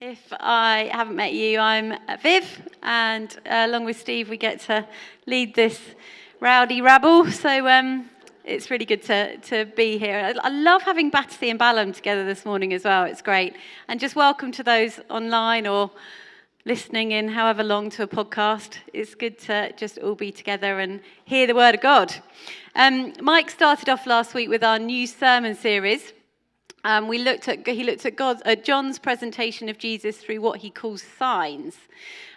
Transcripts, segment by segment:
If I haven't met you, I'm Viv, and along with Steve, we get to lead this rowdy rabble. So it's really good to be here. I love having Battersea and Bateman together this morning as well. It's great. And just welcome to those online or listening in however long to a podcast. It's good to just all be together and hear the word of God. Mike started off last week with our new sermon series. He looked at John's presentation of Jesus through what he calls signs.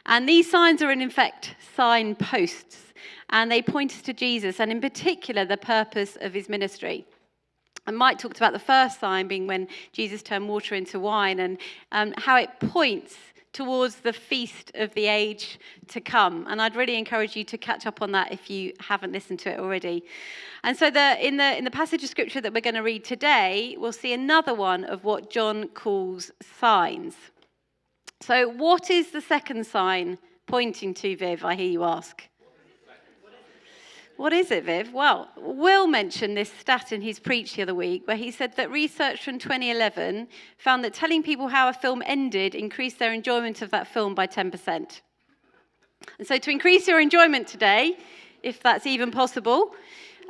And these signs are in fact signposts. And they point us to Jesus, and in particular, the purpose of his ministry. And Mike talked about the first sign being when Jesus turned water into wine, and how it points towards the feast of the age to come. And I'd really encourage you to catch up on that if you haven't listened to it already. And so in the passage of scripture that we're going to read today, we'll see another one of what John calls signs. So what is the second sign pointing to, Viv, I hear you ask? What is it, Viv? Well, Will mentioned this stat in his preach the other week, where he said that research from 2011 found that telling people how a film ended increased their enjoyment of that film by 10%. And so to increase your enjoyment today, if that's even possible,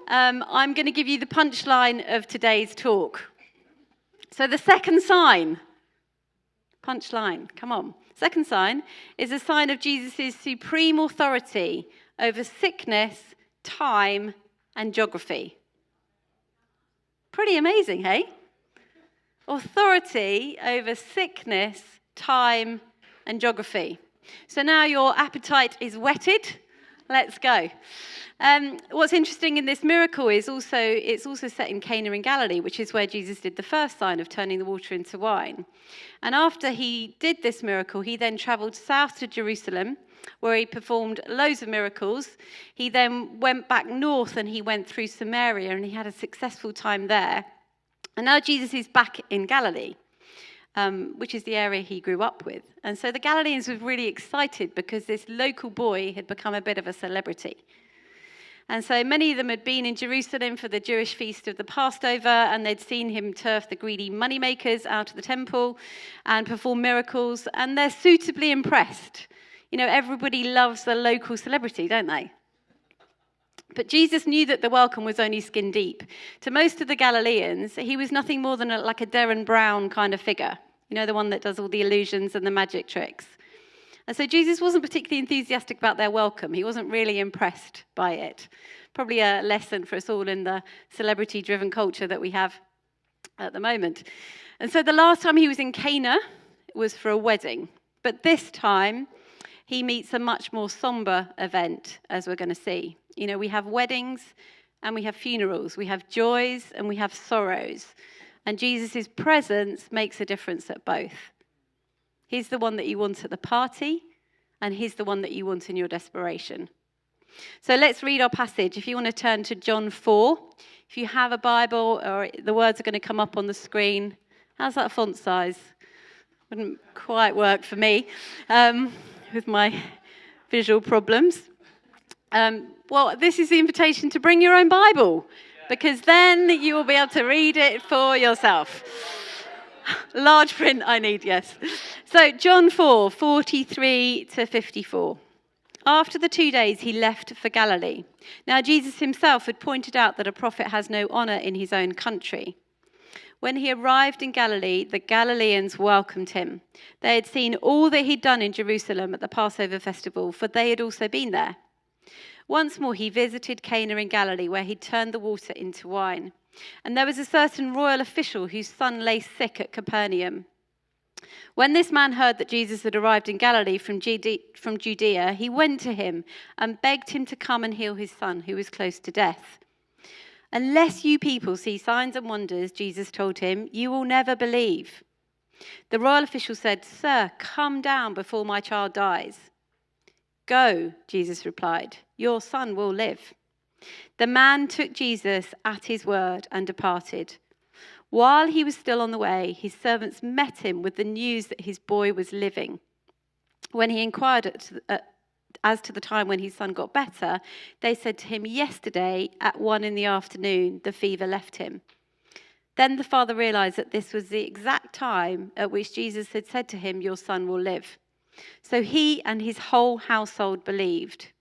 I'm going to give you the punchline of today's talk. So the second sign, punchline, come on. Second sign is a sign of Jesus' supreme authority over sickness, time, and geography. Pretty amazing, hey? Authority over sickness, time, and geography. So now your appetite is whetted. Let's go. What's interesting in this miracle is it's also set in Cana in Galilee, which is where Jesus did the first sign of turning the water into wine. And after he did this miracle, he then travelled south to Jerusalem, where he performed loads of miracles. He then went back north and he went through Samaria, and he had a successful time there. And now Jesus is back in Galilee, which is the area he grew up with. And so the Galileans were really excited because this local boy had become a bit of a celebrity. And so many of them had been in Jerusalem for the Jewish feast of the Passover, and they'd seen him turf the greedy moneymakers out of the temple and perform miracles, and they're suitably impressed. You know, everybody loves the local celebrity, don't they? But Jesus knew that the welcome was only skin deep. To most of the Galileans, he was nothing more than like a Derren Brown kind of figure. You know, the one that does all the illusions and the magic tricks. And so Jesus wasn't particularly enthusiastic about their welcome. He wasn't really impressed by it. Probably a lesson for us all in the celebrity-driven culture that we have at the moment. And so the last time he was in Cana was for a wedding. But this time, he meets a much more somber event, as we're going to see. You know, we have weddings and we have funerals. We have joys and we have sorrows. And Jesus' presence makes a difference at both. He's the one that you want at the party, and he's the one that you want in your desperation. So let's read our passage. If you want to turn to John 4, if you have a Bible, or the words are going to come up on the screen. How's that font size? Wouldn't quite work for me. With my visual problems. Well, this is the invitation to bring your own Bible, because then you will be able to read it for yourself. Large print I need, yes. So John 4, 43 to 54. After the 2 days, he left for Galilee. Now Jesus himself had pointed out that a prophet has no honor in his own country. When he arrived in Galilee, the Galileans welcomed him. They had seen all that he'd done in Jerusalem at the Passover festival, for they had also been there. Once more he visited Cana in Galilee, where he'd turned the water into wine. And there was a certain royal official whose son lay sick at Capernaum. When this man heard that Jesus had arrived in Galilee from Judea, he went to him and begged him to come and heal his son, who was close to death. Unless you people see signs and wonders, Jesus told him, you will never believe. The royal official said, Sir, come down before my child dies. Go, Jesus replied, your son will live. The man took Jesus at his word and departed. While he was still on the way, his servants met him with the news that his boy was living. When he inquired as to the time when his son got better, they said to him, yesterday at 1 p.m, the fever left him. Then the father realized that this was the exact time at which Jesus had said to him, "Your son will live." So he and his whole household believed.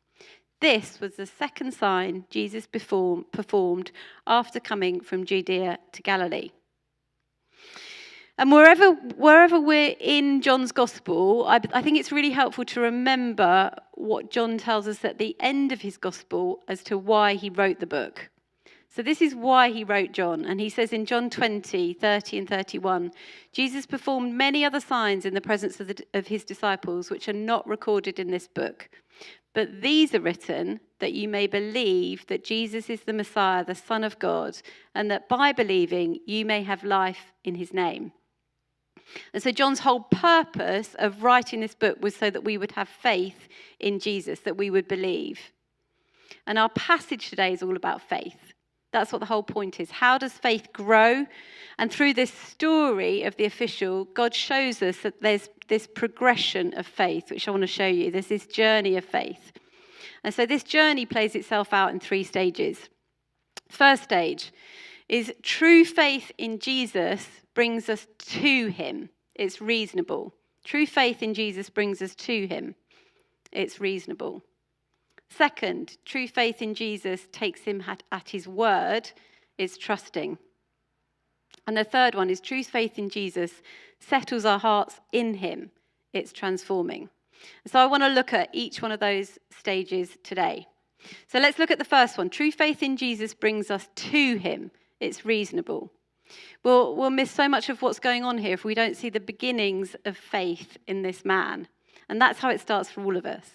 This was the second sign Jesus performed after coming from Judea to Galilee. And wherever we're in John's gospel, I think it's really helpful to remember what John tells us at the end of his gospel as to why he wrote the book. So this is why he wrote John. And he says in John 20, 30 and 31, Jesus performed many other signs in the presence of his disciples, which are not recorded in this book. But these are written that you may believe that Jesus is the Messiah, the Son of God, and that by believing you may have life in his name. And so John's whole purpose of writing this book was so that we would have faith in Jesus, that we would believe. And our passage today is all about faith. That's what the whole point is. How does faith grow? And through this story of the official, God shows us that there's this progression of faith, which I want to show you. There's this journey of faith. And so this journey plays itself out in 3 stages. First stage is true faith in Jesus brings us to him. It's reasonable. True faith in Jesus brings us to him. It's reasonable. Second, true faith in Jesus takes him at his word. It's trusting. And the third one is true faith in Jesus settles our hearts in him. It's transforming. So I want to look at each one of those stages today. So let's look at the first one. True faith in Jesus brings us to him. It's reasonable. We'll miss so much of what's going on here if we don't see the beginnings of faith in this man. And that's how it starts for all of us.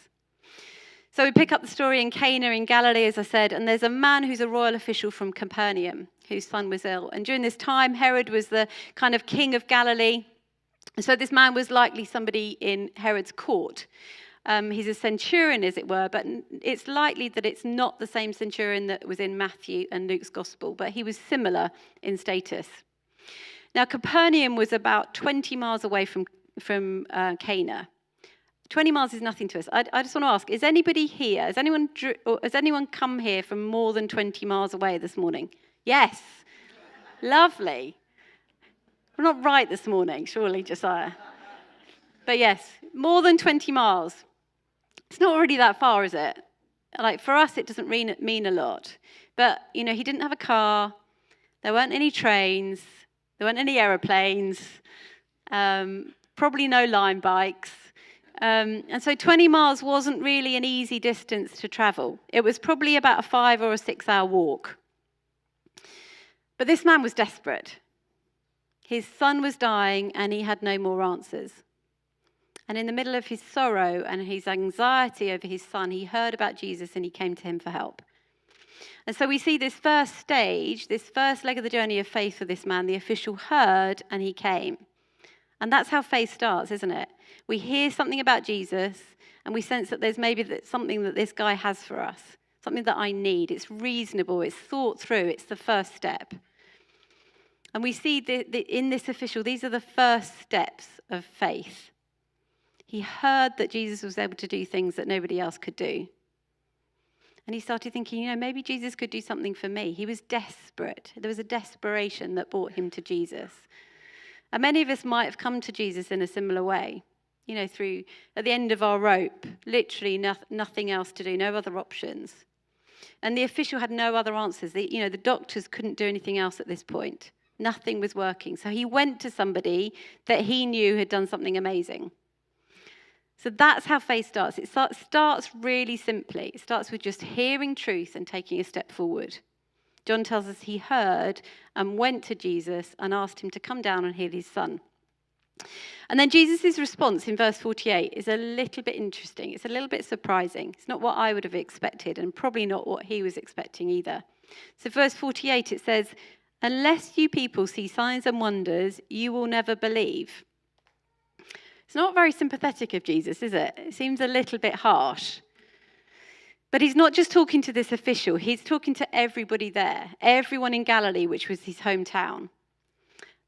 So we pick up the story in Cana in Galilee, as I said, and there's a man who's a royal official from Capernaum whose son was ill. And during this time, Herod was the kind of king of Galilee. And so this man was likely somebody in Herod's court. He's a centurion, as it were, but it's likely that it's not the same centurion that was in Matthew and Luke's gospel, but he was similar in status. Now, Capernaum was about 20 miles away from Cana. 20 miles is nothing to us. I just want to ask, is anybody here, has anyone come here from more than 20 miles away this morning? Yes. Lovely. We're not right this morning, surely, Josiah. But yes, more than 20 miles. It's not really that far, is it? Like, for us, it doesn't mean a lot. But, he didn't have a car. There weren't any trains. There weren't any aeroplanes. Probably no line bikes. And so 20 miles wasn't really an easy distance to travel. It was probably about a 5 or a 6 hour walk. But this man was desperate. His son was dying and he had no more answers. And in the middle of his sorrow and his anxiety over his son, he heard about Jesus and he came to him for help. And so we see this first stage, this first leg of the journey of faith for this man. The official heard and he came. And that's how faith starts, isn't it? We hear something about Jesus and we sense that there's maybe something that this guy has for us, something that I need. It's reasonable, it's thought through, it's the first step. And we see in this official, these are the first steps of faith. He heard that Jesus was able to do things that nobody else could do. And he started thinking, maybe Jesus could do something for me. He was desperate. There was a desperation that brought him to Jesus. And many of us might have come to Jesus in a similar way, through at the end of our rope, literally nothing else to do, no other options. And the official had no other answers. The doctors couldn't do anything else at this point. Nothing was working. So he went to somebody that he knew had done something amazing. So that's how faith starts. It starts really simply. It starts with just hearing truth and taking a step forward. John tells us he heard and went to Jesus and asked him to come down and heal his son. And then Jesus' response in verse 48 is a little bit interesting. It's a little bit surprising. It's not what I would have expected and probably not what he was expecting either. So verse 48, it says, "Unless you people see signs and wonders, you will never believe." It's not very sympathetic of Jesus, is it? It seems a little bit harsh. But he's not just talking to this official. He's talking to everybody there, everyone in Galilee, which was his hometown.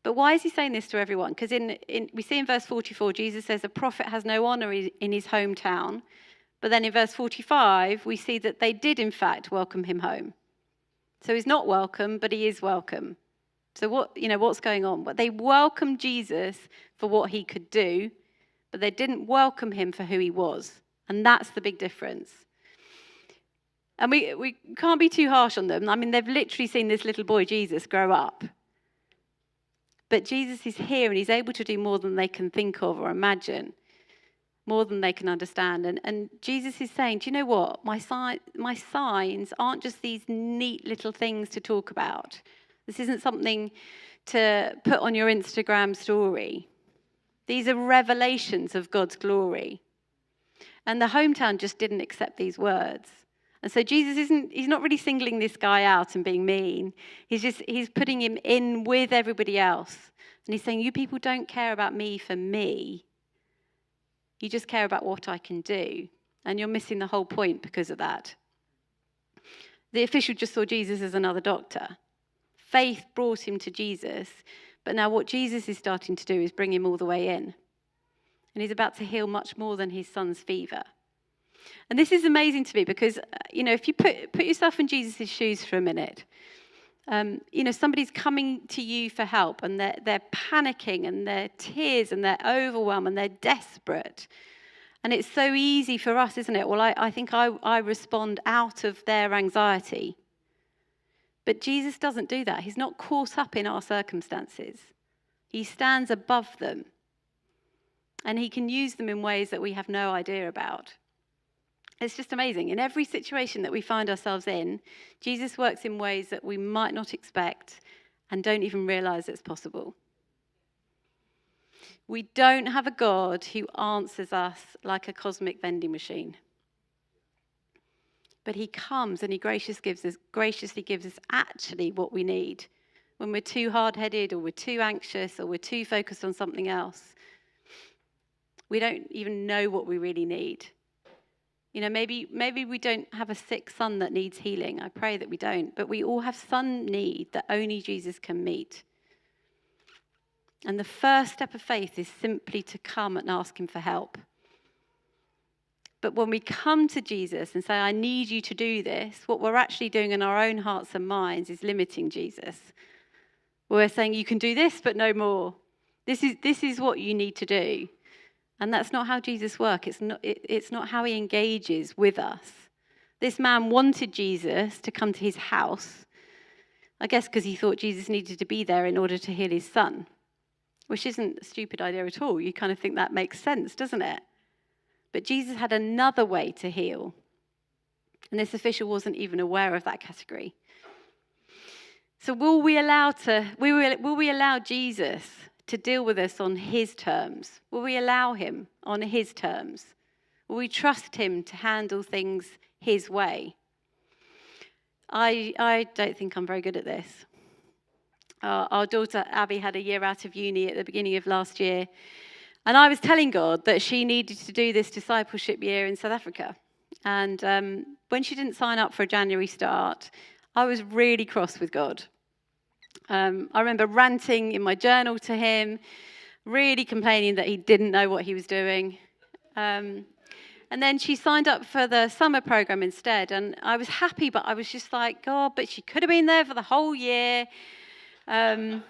But why is he saying this to everyone? Because we see in verse 44, Jesus says a prophet has no honor in his hometown. But then in verse 45, we see that they did, in fact, welcome him home. So he's not welcome, but he is welcome. So what's going on? But they welcomed Jesus for what he could do, but they didn't welcome him for who he was. And that's the big difference. And we can't be too harsh on them. I mean, they've literally seen this little boy, Jesus, grow up. But Jesus is here and he's able to do more than they can think of or imagine, more than they can understand. And Jesus is saying, do you know what? My signs aren't just these neat little things to talk about. This isn't something to put on your Instagram story. These are revelations of God's glory. And the hometown just didn't accept these words. And so Jesus he's not really singling this guy out and being mean. He's putting him in with everybody else. And he's saying, you people don't care about me for me. You just care about what I can do. And you're missing the whole point because of that. The official just saw Jesus as another doctor. Faith brought him to Jesus. But now what Jesus is starting to do is bring him all the way in. And he's about to heal much more than his son's fever. And this is amazing to me because, if you put yourself in Jesus' shoes for a minute, somebody's coming to you for help and they're panicking and they're tears and they're overwhelmed and they're desperate. And it's so easy for us, isn't it? Well, I think I respond out of their anxiety. But Jesus doesn't do that. He's not caught up in our circumstances. He stands above them. And he can use them in ways that we have no idea about. It's just amazing. In every situation that we find ourselves in, Jesus works in ways that we might not expect and don't even realize it's possible. We don't have a God who answers us like a cosmic vending machine. But he comes and he graciously gives us actually what we need. When we're too hard-headed or we're too anxious or we're too focused on something else, we don't even know what we really need. Maybe we don't have a sick son that needs healing. I pray that we don't. But we all have some need that only Jesus can meet. And the first step of faith is simply to come and ask him for help. But when we come to Jesus and say, I need you to do this, what we're actually doing in our own hearts and minds is limiting Jesus. We're saying, you can do this, but no more. This is what you need to do. And that's not how Jesus works. It's not how he engages with us. This man wanted Jesus to come to his house, I guess because he thought Jesus needed to be there in order to heal his son, which isn't a stupid idea at all. You kind of think that makes sense, doesn't it? But Jesus had another way to heal. And this official wasn't even aware of that category. So will we allow Jesus to deal with us on his terms? Will we allow him on his terms? Will we trust him to handle things his way? I don't think I'm very good at this. Our daughter Abby had a year out of uni at the beginning of last year. And I was telling God that she needed to do this discipleship year in South Africa. And when she didn't sign up for a January start, I was really cross with God. I remember ranting in my journal to him, really complaining that he didn't know what he was doing. And then she signed up for the summer program instead. And I was happy, but I was just like, God, but she could have been there for the whole year. And,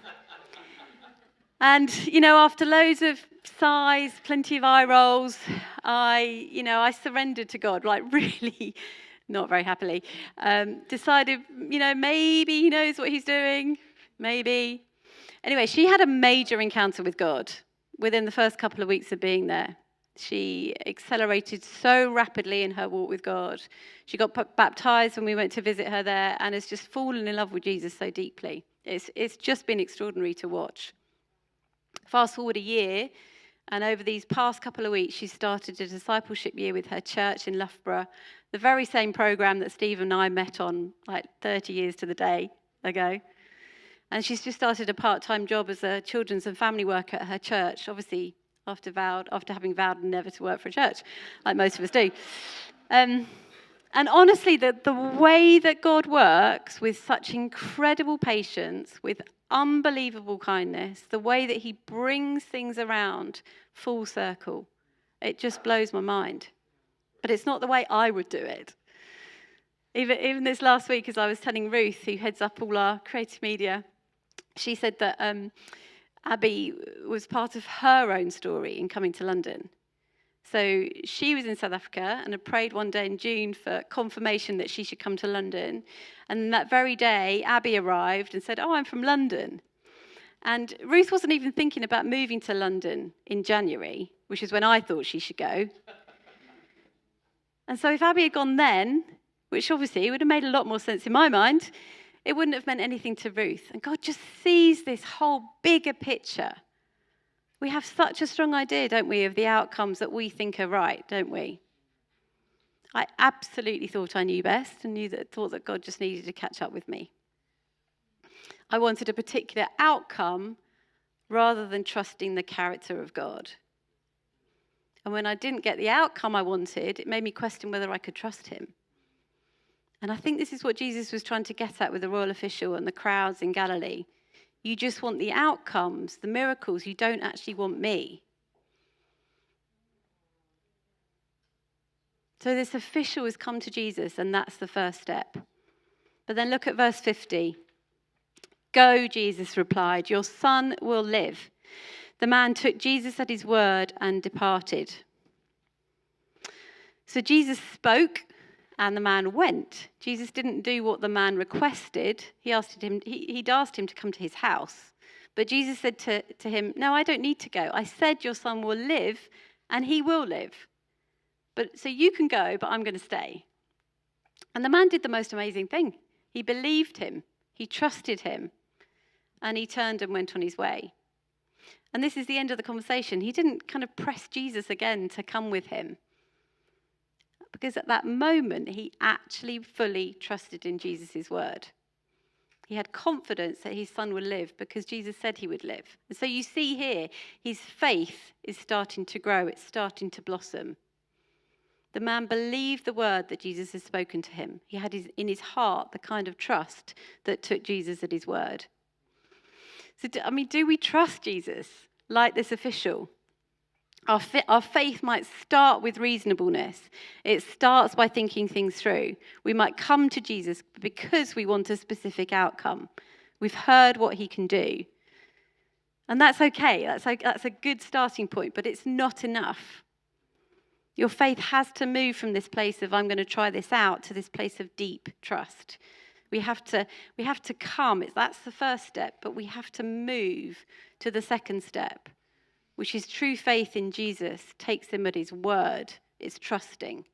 after loads of sighs, plenty of eye rolls, I surrendered to God, like really not very happily. Decided, maybe he knows what he's doing, maybe. Anyway, she had a major encounter with God within the first couple of weeks of being there. She accelerated so rapidly in her walk with God. She got baptized when we went to visit her there and has just fallen in love with Jesus so deeply. It's just been extraordinary to watch. Fast forward a year, and over these past couple of weeks, she started a discipleship year with her church in Loughborough, the very same program that Steve and I met on like 30 years to the day ago. And she's just started a part-time job as a children's and family worker at her church, obviously after having vowed never to work for a church, like most of us do. And honestly, the way that God works with such incredible patience, with unbelievable kindness, the way that he brings things around full circle, it just blows my mind. But it's not the way I would do it. Even this last week, as I was telling Ruth, who heads up all our creative media, She said that Abby was part of her own story in coming to London. So she was in South Africa and had prayed one day in June for confirmation that she should come to London. And that very day, Abby arrived and said, "Oh, I'm from London." And Ruth wasn't even thinking about moving to London in January, which is when I thought she should go. And so if Abby had gone then, which obviously would have made a lot more sense in my mind, it wouldn't have meant anything to Ruth. And God just sees this whole bigger picture. We have such a strong idea, don't we, of the outcomes that we think are right, don't we? I absolutely thought I knew best and thought that God just needed to catch up with me. I wanted a particular outcome rather than trusting the character of God. And when I didn't get the outcome I wanted, it made me question whether I could trust him. And I think this is what Jesus was trying to get at with the royal official and the crowds in Galilee. You just want the outcomes, the miracles. You don't actually want me. So this official has come to Jesus, and that's the first step. But then look at verse 50. "Go," Jesus replied, "your son will live." The man took Jesus at his word and departed. So Jesus spoke, and the man went. Jesus didn't do what the man requested. He'd asked him to come to his house. But Jesus said to him, "No, I don't need to go. I said your son will live, and he will live. So you can go, but I'm going to stay." And the man did the most amazing thing. He believed him. He trusted him. And he turned and went on his way. And this is the end of the conversation. He didn't kind of press Jesus again to come with him. Because at that moment, he actually fully trusted in Jesus' word. He had confidence that his son would live because Jesus said he would live. And so you see here, his faith is starting to grow. It's starting to blossom. The man believed the word that Jesus had spoken to him. He had in his heart the kind of trust that took Jesus at his word. So, do we trust Jesus like this official? Our faith might start with reasonableness. It starts by thinking things through. We might come to Jesus because we want a specific outcome. We've heard what he can do. And that's okay. That's a good starting point, but it's not enough. Your faith has to move from this place of "I'm going to try this out" to this place of deep trust. We have to come. That's the first step, but we have to move to the second step, which is true faith in Jesus takes him at his word. It's trusting.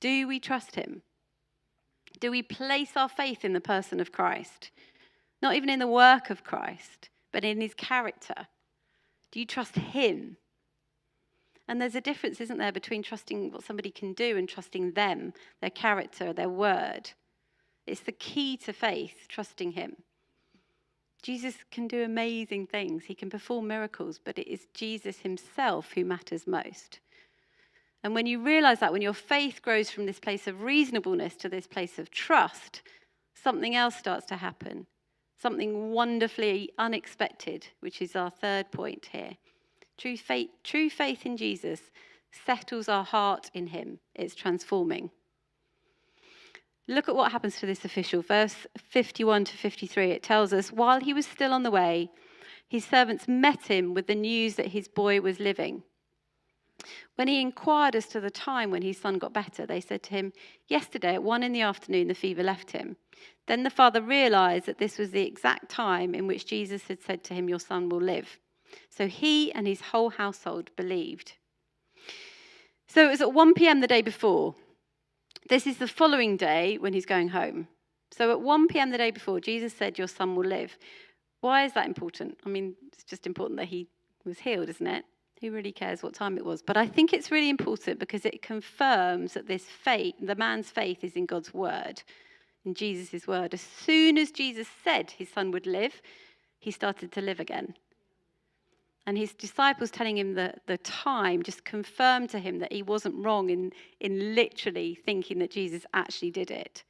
Do we trust him? Do we place our faith in the person of Christ? Not even in the work of Christ, but in his character. Do you trust him? And there's a difference, isn't there, between trusting what somebody can do and trusting them, their character, their word. It's the key to faith, trusting him. Jesus can do amazing things. He can perform miracles, but it is Jesus himself who matters most. And when you realize that, when your faith grows from this place of reasonableness to this place of trust, something else starts to happen. Something wonderfully unexpected, which is our third point here. True faith in Jesus settles our heart in him. It's transforming. Look at what happens to this official. Verse 51 to 53, it tells us, while he was still on the way, his servants met him with the news that his boy was living. When he inquired as to the time when his son got better, they said to him, "Yesterday at 1 PM, the fever left him." Then the father realized that this was the exact time in which Jesus had said to him, "Your son will live." So he and his whole household believed. So it was at 1 PM the day before. This is the following day when he's going home. So at 1 PM the day before, Jesus said, "Your son will live." Why is that important? It's just important that he was healed, isn't it? Who really cares what time it was? But I think it's really important because it confirms that this faith, the man's faith, is in God's word, in Jesus' word. As soon as Jesus said his son would live, he started to live again. And his disciples telling him the time just confirmed to him that he wasn't wrong in literally thinking that Jesus actually did it.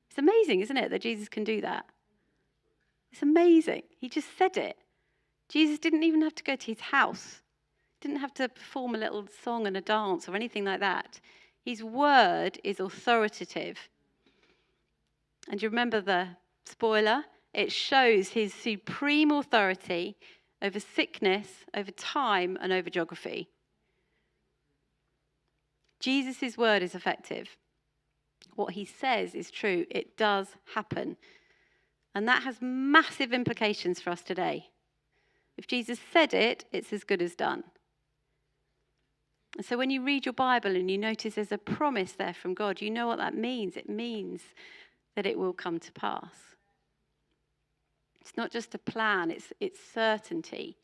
It's amazing, isn't it, that Jesus can do that? It's amazing. He just said it. Jesus didn't even have to go to his house. Didn't have to perform a little song and a dance or anything like that. His word is authoritative. And you remember the spoiler? It shows his supreme authority over sickness, over time, and over geography. Jesus' word is effective. What he says is true. It does happen. And that has massive implications for us today. If Jesus said it, it's as good as done. And so when you read your Bible and you notice there's a promise there from God, you know what that means. It means that it will come to pass. It's not just a plan, it's certainty.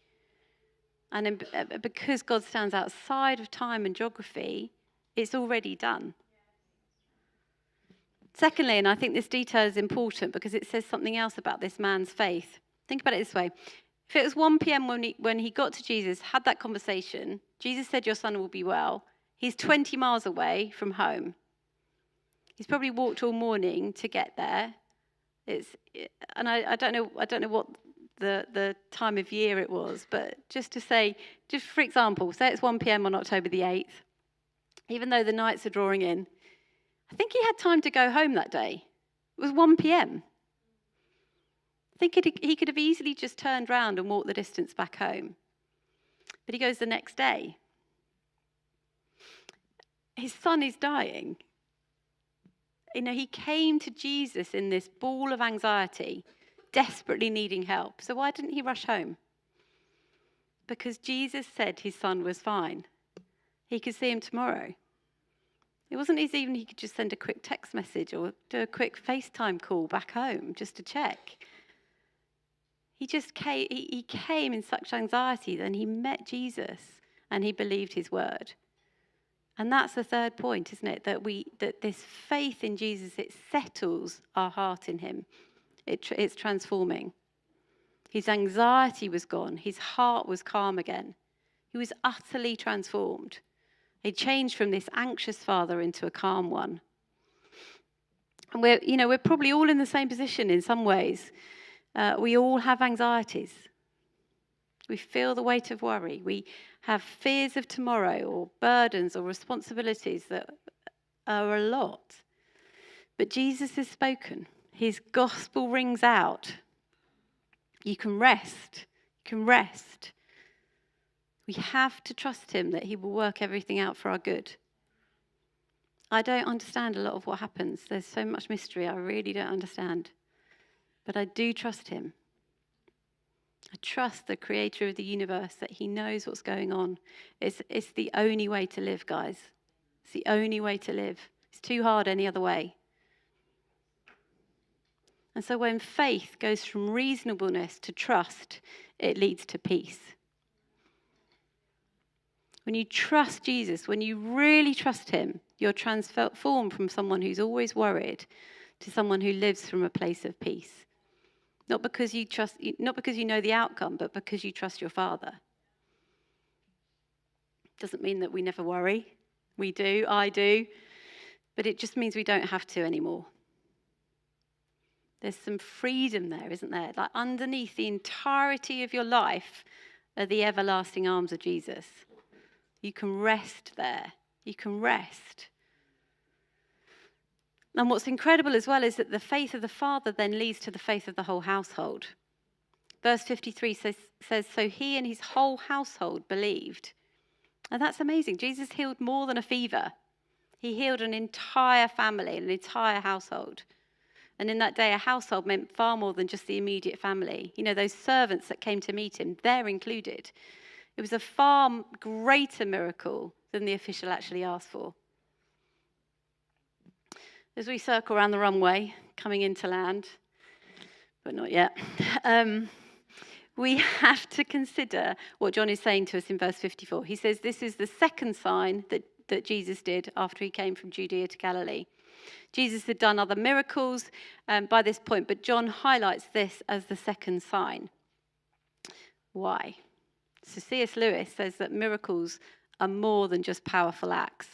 And because God stands outside of time and geography, it's already done. Secondly, and I think this detail is important because it says something else about this man's faith. Think about it this way. If it was 1 p.m. when he got to Jesus, had that conversation, Jesus said, your son will be well. He's 20 miles away from home. He's probably walked all morning to get there. I don't know what the time of year it was, but just for example, say it's 1 p.m. on October the 8th, even though the nights are drawing in, I think he had time to go home that day. It was 1 p.m. I think he could have easily just turned round and walked the distance back home. But he goes the next day. His son is dying. He came to Jesus in this ball of anxiety, desperately needing help. So why didn't he rush home? Because Jesus said his son was fine. He could see him tomorrow. It wasn't as even he could just send a quick text message or do a quick FaceTime call back home just to check. He just came, he came in such anxiety, then he met Jesus and he believed his word. And that's the third point, isn't it? That this faith in Jesus, it settles our heart in him. It's transforming. His anxiety was gone. His heart was calm again. He was utterly transformed. He changed from this anxious father into a calm one. And we're probably all in the same position in some ways. We all have anxieties. We feel the weight of worry. We have fears of tomorrow or burdens or responsibilities that are a lot. But Jesus has spoken. His gospel rings out. You can rest. You can rest. We have to trust him that he will work everything out for our good. I don't understand a lot of what happens. There's so much mystery I really don't understand. But I do trust him. I trust the creator of the universe that he knows what's going on. It's the only way to live, guys. It's the only way to live. It's too hard any other way. And so when faith goes from reasonableness to trust, it leads to peace. When you trust Jesus, when you really trust him, you're transformed from someone who's always worried to someone who lives from a place of peace. Not because you know the outcome, but because you trust your Father. Doesn't mean that we never worry. We do, I do. But it just means we don't have to anymore. There's some freedom there, isn't there? Like underneath the entirety of your life are the everlasting arms of Jesus. You can rest there. You can rest. And what's incredible as well is that the faith of the Father then leads to the faith of the whole household. Verse 53 says, so he and his whole household believed. And that's amazing. Jesus healed more than a fever. He healed an entire family, an entire household. And in that day, a household meant far more than just the immediate family. Those servants that came to meet him, they're included. It was a far greater miracle than the official actually asked for. As we circle around the runway, coming into land, but not yet, we have to consider what John is saying to us in verse 54. He says this is the second sign that Jesus did after he came from Judea to Galilee. Jesus had done other miracles by this point, but John highlights this as the second sign. Why? So C.S. Lewis says that miracles are more than just powerful acts.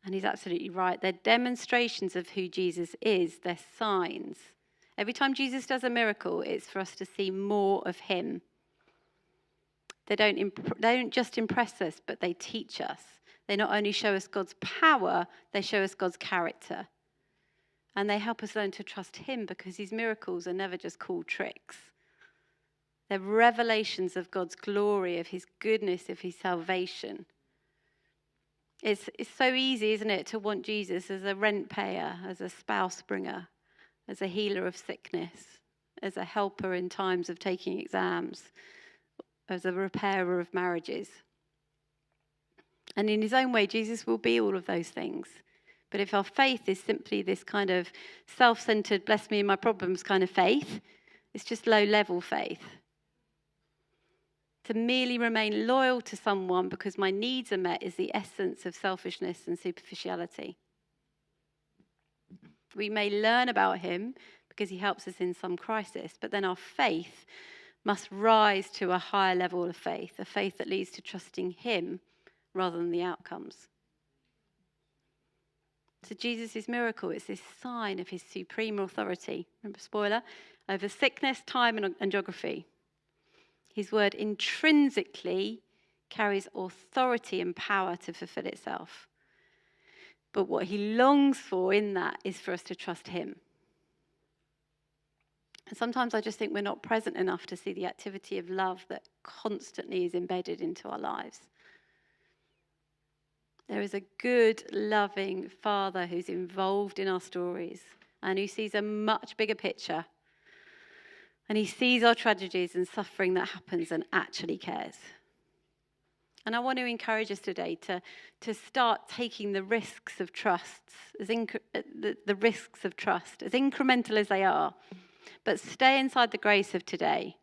And he's absolutely right. They're demonstrations of who Jesus is. They're signs. Every time Jesus does a miracle, it's for us to see more of him. They don't just impress us, but they teach us. They not only show us God's power, they show us God's character. And they help us learn to trust him because his miracles are never just cool tricks. They're revelations of God's glory, of his goodness, of his salvation. It's so easy, isn't it, to want Jesus as a rent payer, as a spouse bringer, as a healer of sickness, as a helper in times of taking exams, as a repairer of marriages. And in his own way, Jesus will be all of those things. But if our faith is simply this kind of self-centered, bless me in my problems kind of faith, it's just low-level faith. To merely remain loyal to someone because my needs are met is the essence of selfishness and superficiality. We may learn about him because he helps us in some crisis, but then our faith must rise to a higher level of faith, a faith that leads to trusting him rather than the outcomes. So Jesus' miracle is this sign of his supreme authority. Remember, spoiler, over sickness, time, and geography. His word intrinsically carries authority and power to fulfill itself. But what he longs for in that is for us to trust him. And sometimes I just think we're not present enough to see the activity of love that constantly is embedded into our lives. There is a good, loving Father who's involved in our stories and who sees a much bigger picture. And he sees our tragedies and suffering that happens and actually cares. And I want to encourage us today to start taking the risks of trust, the risks of trust, as incremental as they are, but stay inside the grace of today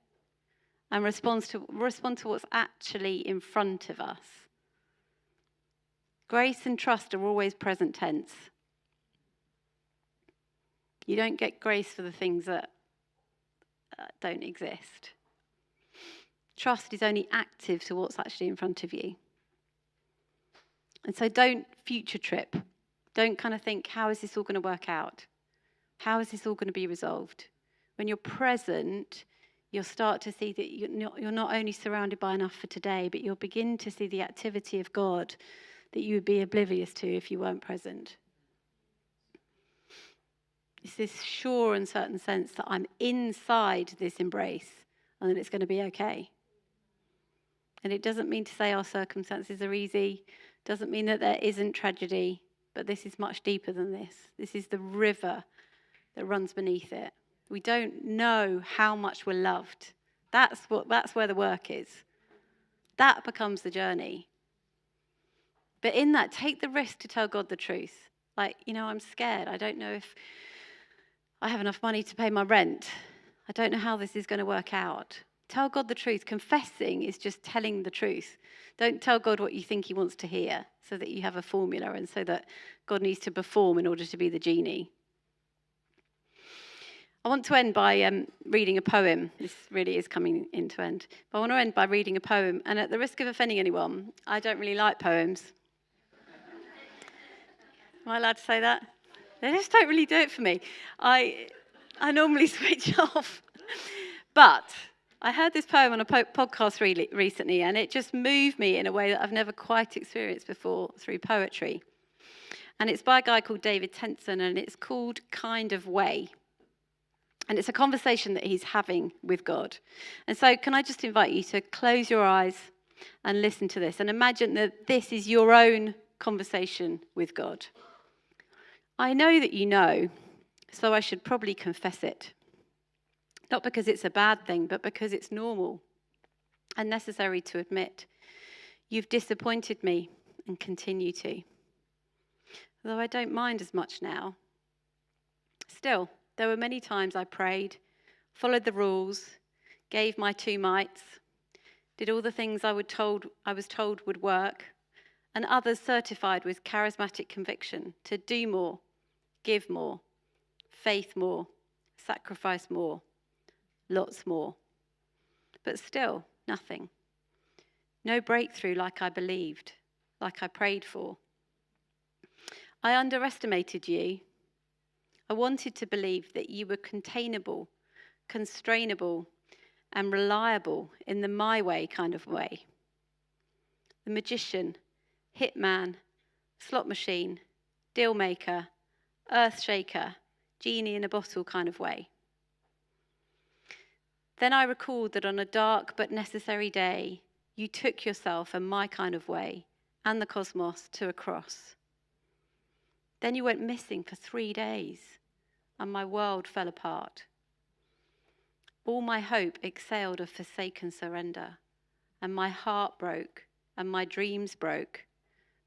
and respond to what's actually in front of us. Grace and trust are always present tense. You don't get grace for the things that don't exist. Trust is only active to what's actually in front of you. And so don't future trip. Don't kind of think, how is this all going to work out? How is this all going to be resolved? When you're present, you'll start to see that you're not only surrounded by enough for today, but you'll begin to see the activity of God that you would be oblivious to if you weren't present. It's this sure and certain sense that I'm inside this embrace and that it's going to be okay. And it doesn't mean to say our circumstances are easy. It doesn't mean that there isn't tragedy. But this is much deeper than this. This is the river that runs beneath it. We don't know how much we're loved. That's where the work is. That becomes the journey. But in that, take the risk to tell God the truth. Like, I'm scared. I don't know if I have enough money to pay my rent. I don't know how this is going to work out. Tell God the truth. Confessing is just telling the truth. Don't tell God what you think he wants to hear so that you have a formula and so that God needs to perform in order to be the genie. I want to end by reading a poem. This really is coming into end. But I want to end by reading a poem. And at the risk of offending anyone, I don't really like poems. Am I allowed to say that? They just don't really do it for me. I normally switch off. But I heard this poem on a podcast recently, and it just moved me in a way that I've never quite experienced before through poetry. And it's by a guy called David Tenson, and it's called Kind of Way. And it's a conversation that he's having with God. And so can I just invite you to close your eyes and listen to this and imagine that this is your own conversation with God. I know that you know, so I should probably confess it. Not because it's a bad thing, but because it's normal and necessary to admit. You've disappointed me and continue to. Although I don't mind as much now. Still, there were many times I prayed, followed the rules, gave my 2 mites, did all the things I was told would work, and others certified with charismatic conviction to do more, give more, faith more, sacrifice more, lots more. But still, nothing. No breakthrough like I believed, like I prayed for. I underestimated you. I wanted to believe that you were containable, constrainable, and reliable in the my way kind of way. The magician, hitman, slot machine, deal maker, earth shaker, genie in a bottle kind of way. Then I recalled that on a dark but necessary day, you took yourself and my kind of way and the cosmos to a cross. Then you went missing for 3 days, and my world fell apart. All my hope exhaled a forsaken surrender, and my heart broke, and my dreams broke.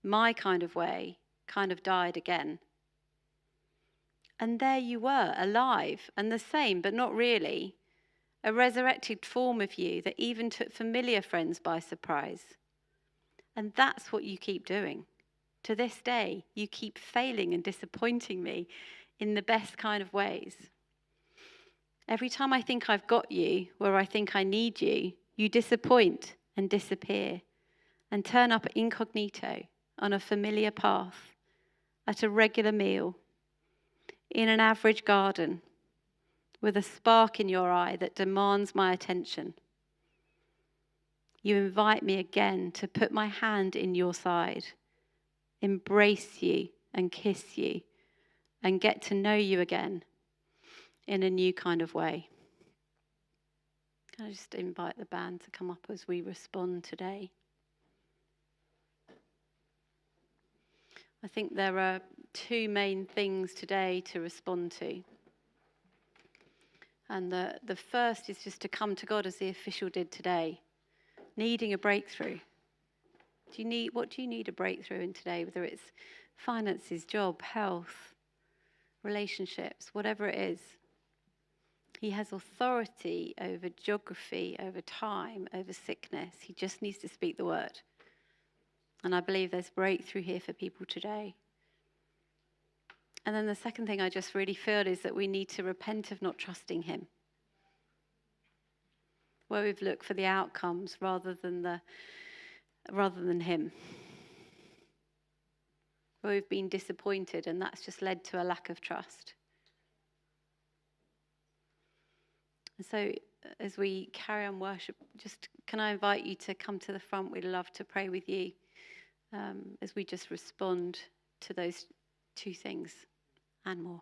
My kind of way kind of died again. And there you were, alive, and the same, but not really. A resurrected form of you that even took familiar friends by surprise. And that's what you keep doing. To this day, you keep failing and disappointing me in the best kind of ways. Every time I think I've got you where I think I need you, you disappoint and disappear and turn up incognito on a familiar path, at a regular meal, in an average garden, with a spark in your eye that demands my attention. You invite me again to put my hand in your side, embrace you and kiss you, and get to know you again in a new kind of way. Can I just invite the band to come up as we respond today? I think there are 2 main things today to respond to. And the first is just to come to God as the official did today, needing a breakthrough. What do you need a breakthrough in today? Whether it's finances, job, health, relationships, whatever it is. He has authority over geography, over time, over sickness. He just needs to speak the word. And I believe there's breakthrough here for people today. And then the second thing I just really feel is that we need to repent of not trusting him. Where we've looked for the outcomes rather than him. Where we've been disappointed and that's just led to a lack of trust. And so as we carry on worship, just can I invite you to come to the front? We'd love to pray with you as we just respond to those 2 things and more.